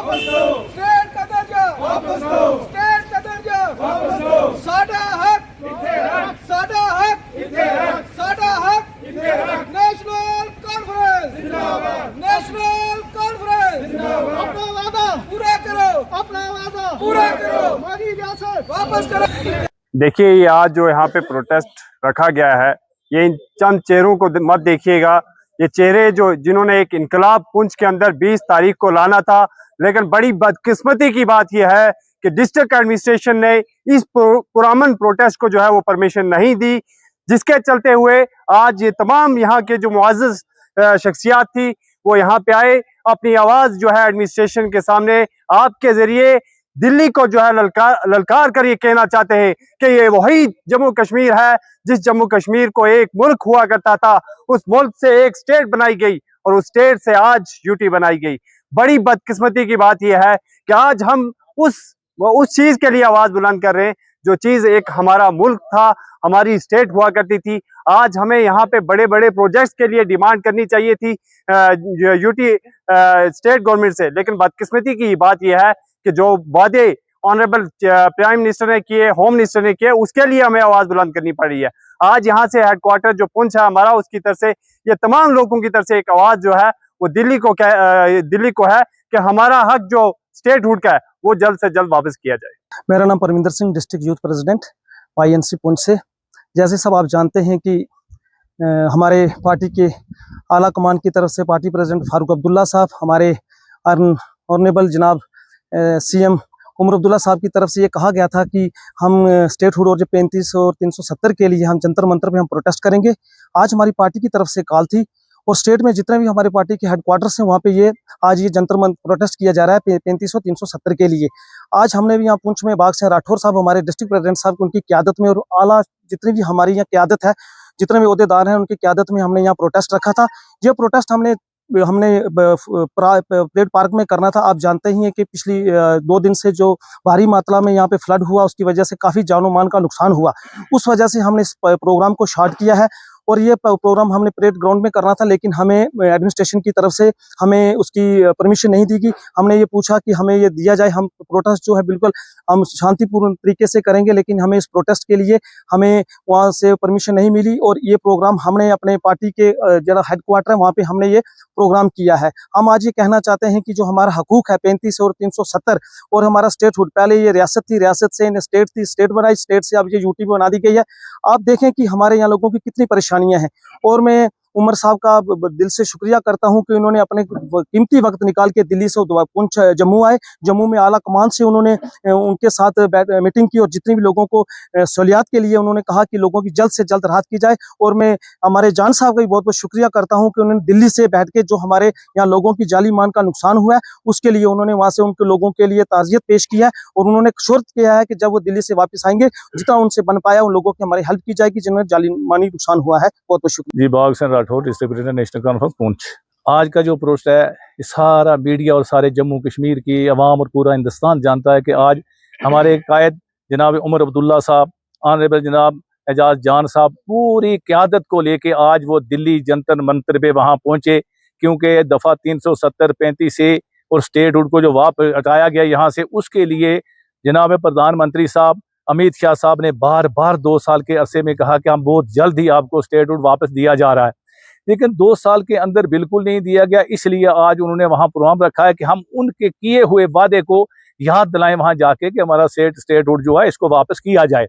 वापस लो, स्टेट का दर्जा वापस लो, स्टेट का दर्जा वापस लो, साडा हक इत्थे रख, साडा हक इत्थे रख, साडा हक इत्थे रख, नेशनल कॉन्फ्रेंस जिंदाबाद, नेशनल कॉन्फ्रेंस जिंदाबाद, अपना वादा पूरा करो, अपना वादा पूरा करो, हमारी रियासत वापस करो। देखिए, ये आज जो यहाँ पे प्रोटेस्ट रखा गया है, ये इन चंद चेहरों को मत देखिएगा। ये चेहरे जो जिन्होंने एक इनकलाब पुंछ के अंदर 20 तारीख को लाना था, लेकिन बड़ी बदकिस्मती की बात यह है कि डिस्ट्रिक्ट एडमिनिस्ट्रेशन ने इस पुरअमन प्रोटेस्ट को जो है वो परमिशन नहीं दी, जिसके चलते हुए आज ये तमाम यहाँ के जो मुअज़्ज़ज़ शख्सियात थी वो यहाँ पे आए, अपनी आवाज जो है एडमिनिस्ट्रेशन के सामने आपके जरिए दिल्ली को जो है ललकार कर ये कहना चाहते हैं कि ये वही जम्मू कश्मीर है जिस जम्मू कश्मीर को एक मुल्क हुआ करता था, उस मुल्क से एक स्टेट बनाई गई और उस स्टेट से आज यूटी बनाई गई। बड़ी बदकिस्मती की बात यह है कि आज हम उस चीज के लिए आवाज बुलंद कर रहे हैं जो चीज एक हमारा मुल्क था, हमारी स्टेट हुआ करती थी। आज हमें यहाँ पे बड़े बड़े प्रोजेक्ट्स के लिए डिमांड करनी चाहिए थी यूटी स्टेट गवर्नमेंट से, लेकिन बदकिस्मती की बात यह है कि जो वादे ऑनरेबल प्राइम मिनिस्टर ने किए, होम मिनिस्टर ने किए, उसके लिए हमें आवाज बुलंद करनी पड़ी है। आज यहाँ से हेडक्वार्टर जो पुंछ है हमारा, उसकी तरफ से ये तमाम लोगों की तरफ से एक आवाज जो है वो दिल्ली को है कि हमारा हक जो स्टेटहुड का है वो जल्द से जल्द वापस किया जाए। मेरा नाम Parminder Singh, district youth president YNC Poonch से। जैसे सब आप जानते हैं कि हमारे पार्टी के आला कमान की तरफ से पार्टी प्रेसिडेंट फारूक अब्दुल्ला साहब, हमारे ऑनरेबल जनाब CM उमर अब्दुल्ला साहब की तरफ से ये कहा गया था कि हम स्टेटहुड और जो 35 और 370 के लिए हम जंतर मंतर पे हम प्रोटेस्ट करेंगे। आज हमारी पार्टी की तरफ से कॉल थी और स्टेट में जितने भी हमारे पार्टी के हेडक्वार्टर्स हैं वहाँ पे ये आज ये जंतर मंतर प्रोटेस्ट किया जा रहा है 35 और 370 के लिए। आज हमने भी यहाँ पुंछ में बाग से राठौर साहब हमारे डिस्ट्रिक्ट प्रेसिडेंट साहब उनकी क़यादत में और आला जितनी भी हमारी यहाँ क़यादत है, जितने भी ओहदेदार हैं उनकी क़यादत में हमने यहाँ प्रोटेस्ट रखा था। ये प्रोटेस्ट हमने परेड पार्क में करना था। आप जानते ही हैं कि पिछली 2 दिन से जो भारी मात्रा में यहाँ पे फ्लड हुआ उसकी वजह से काफ़ी जानो माल का नुकसान हुआ। उस वजह से हमने इस प्रोग्राम को शॉर्ट किया है और ये प्रोग्राम हमने परेड ग्राउंड में करना था, लेकिन हमें एडमिनिस्ट्रेशन की तरफ से हमें उसकी परमिशन नहीं दी गई। हमने ये पूछा कि हमें ये दिया जाए, हम प्रोटेस्ट जो है बिल्कुल हम शांतिपूर्ण तरीके से करेंगे, लेकिन हमें इस प्रोटेस्ट के लिए हमें वहाँ से परमिशन नहीं मिली और ये प्रोग्राम हमने अपने पार्टी के जरा हेडक्वार्टर है वहाँ पे हमने ये प्रोग्राम किया है। हम आज ये कहना चाहते हैं कि जो हमारा हकूक है 35 और 370 और हमारा स्टेटहुड, पहले ये रियासत थी, रियासत से स्टेट थी, स्टेट बनाई, स्टेट से अब ये यूटी बना दी गई है। आप देखें कि हमारे यहाँ लोगों की कितनी परेशानियां हैं और मैं उमर साहब का दिल से शुक्रिया करता हूं कि उन्होंने अपने कीमती वक्त निकाल के दिल्ली से पुंछ जम्मू आए। जम्मू में आला कमान से उन्होंने उनके साथ मीटिंग की और जितने भी लोगों को सहूलियात के लिए उन्होंने कहा कि लोगों की जल्द से जल्द राहत की जाए। और मैं हमारे जान साहब का भी बहुत बहुत शुक्रिया करता हूं कि उन्होंने दिल्ली से बैठ के जो हमारे यहाँ लोगों की जाली मान का नुकसान हुआ है उसके लिए उन्होंने वहाँ से उनके लोगों के लिए ताज़ियत पेश की है और उन्होंने शर्त किया है कि जब वो दिल्ली से वापस आएंगे जितना उनसे बन पाया उन लोगों की हमारी हेल्प की जाएगी जिन्होंने जाली मानी नुकसान हुआ है। बहुत बहुत शुक्रिया। जी, बाग से Rathore, district president national conference Poonch. आज का जो प्रोटेस्ट है ये सारा मीडिया और सारे जम्मू कश्मीर की आवाम और पूरा हिंदुस्तान जानता है कि आज हमारे कायद जनाब उमर अब्दुल्ला साहब, ऑनरेबल जनाब एजाज जान साहब पूरी क़यादत को लेके आज वो दिल्ली जंतर मंतर पे वहाँ पहुँचे, क्योंकि दफ़ा 370 35 से और स्टेटहुड को जो वापस हटाया गया यहाँ से, उसके लिए जनाब प्रधानमंत्री साहब अमित शाह साहब ने बार बार 2 साल के अरसे में कहा कि हम बहुत जल्द ही आपको स्टेटहुड वापस दिया जा रहा है, लेकिन 2 साल के अंदर बिल्कुल नहीं दिया गया। इसलिए आज उन्होंने वहाँ प्रोग्राम रखा है कि हम उनके किए हुए वादे को याद दिलाएं वहाँ जाके कि हमारा स्टेटहुड जो है इसको वापस किया जाए।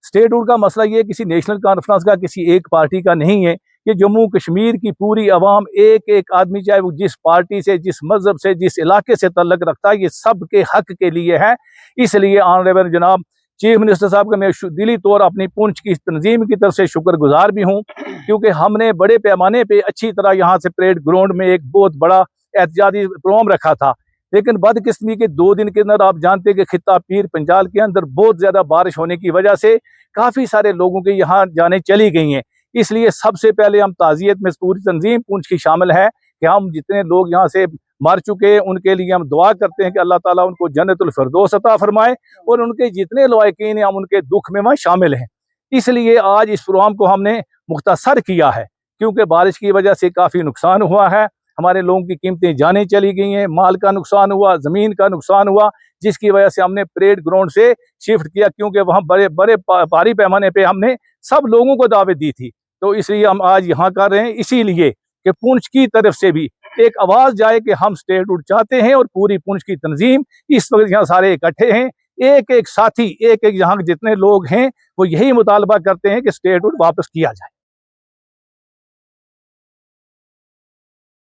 स्टेटहुड का मसला ये किसी नेशनल कॉन्फ्रेंस का, किसी एक पार्टी का नहीं है, कि जम्मू कश्मीर की पूरी आवाम, एक एक आदमी चाहे वो जिस पार्टी से, जिस मजहब से, जिस इलाके से तल्लक रखता है, ये सब के हक के लिए है। इसलिए ऑनरेबल जनाब चीफ मिनिस्टर साहब का मैं दिली तौर अपनी पुंछ की तंजीम की तरफ से शुक्रगुजार भी हूँ, क्योंकि हमने बड़े पैमाने पे अच्छी तरह यहाँ से परेड ग्राउंड में एक बहुत बड़ा एहतजाजी प्रोग्राम रखा था, लेकिन बदकिस्मती के 2 दिन के अंदर आप जानते हैं कि खित्ता पीर पंजाल के अंदर बहुत ज़्यादा बारिश होने की वजह से काफ़ी सारे लोगों के यहाँ जाने चली गई हैं। इसलिए सबसे पहले हम ताज़ियत में पूरी तंजीम पुंछ की शामिल है कि हम जितने लोग यहाँ से मर चुके हैं उनके लिए हम दुआ करते हैं कि अल्लाह ताला उनको जन्नतुल फिरदौस अता फरमाए और उनके जितने लायकीन हैं हम उनके दुख में वहाँ शामिल हैं। इसलिए आज इस प्रोग्राम को हमने मुख्तसर किया है, क्योंकि बारिश की वजह से काफ़ी नुकसान हुआ है। हमारे लोगों की कीमती जानें चली गई हैं, माल का नुकसान हुआ, ज़मीन का नुकसान हुआ, जिसकी वजह से हमने परेड ग्राउंड से शिफ्ट किया, क्योंकि वहाँ बड़े बड़े भारी पैमाने पे हमने सब लोगों को दावत दी थी। तो इसलिए हम आज यहाँ कर रहे हैं, इसीलिए कि पुंछ की तरफ से भी एक आवाज़ जाए कि हम स्टेटहुड चाहते हैं, और पूरी पुंछ की तंजीम इस वक्त यहाँ सारे इकट्ठे हैं। एक एक साथी, एक एक यहाँ जितने लोग हैं वो यही मुतालबा करते हैं कि स्टेटहुड वापस किया जाए।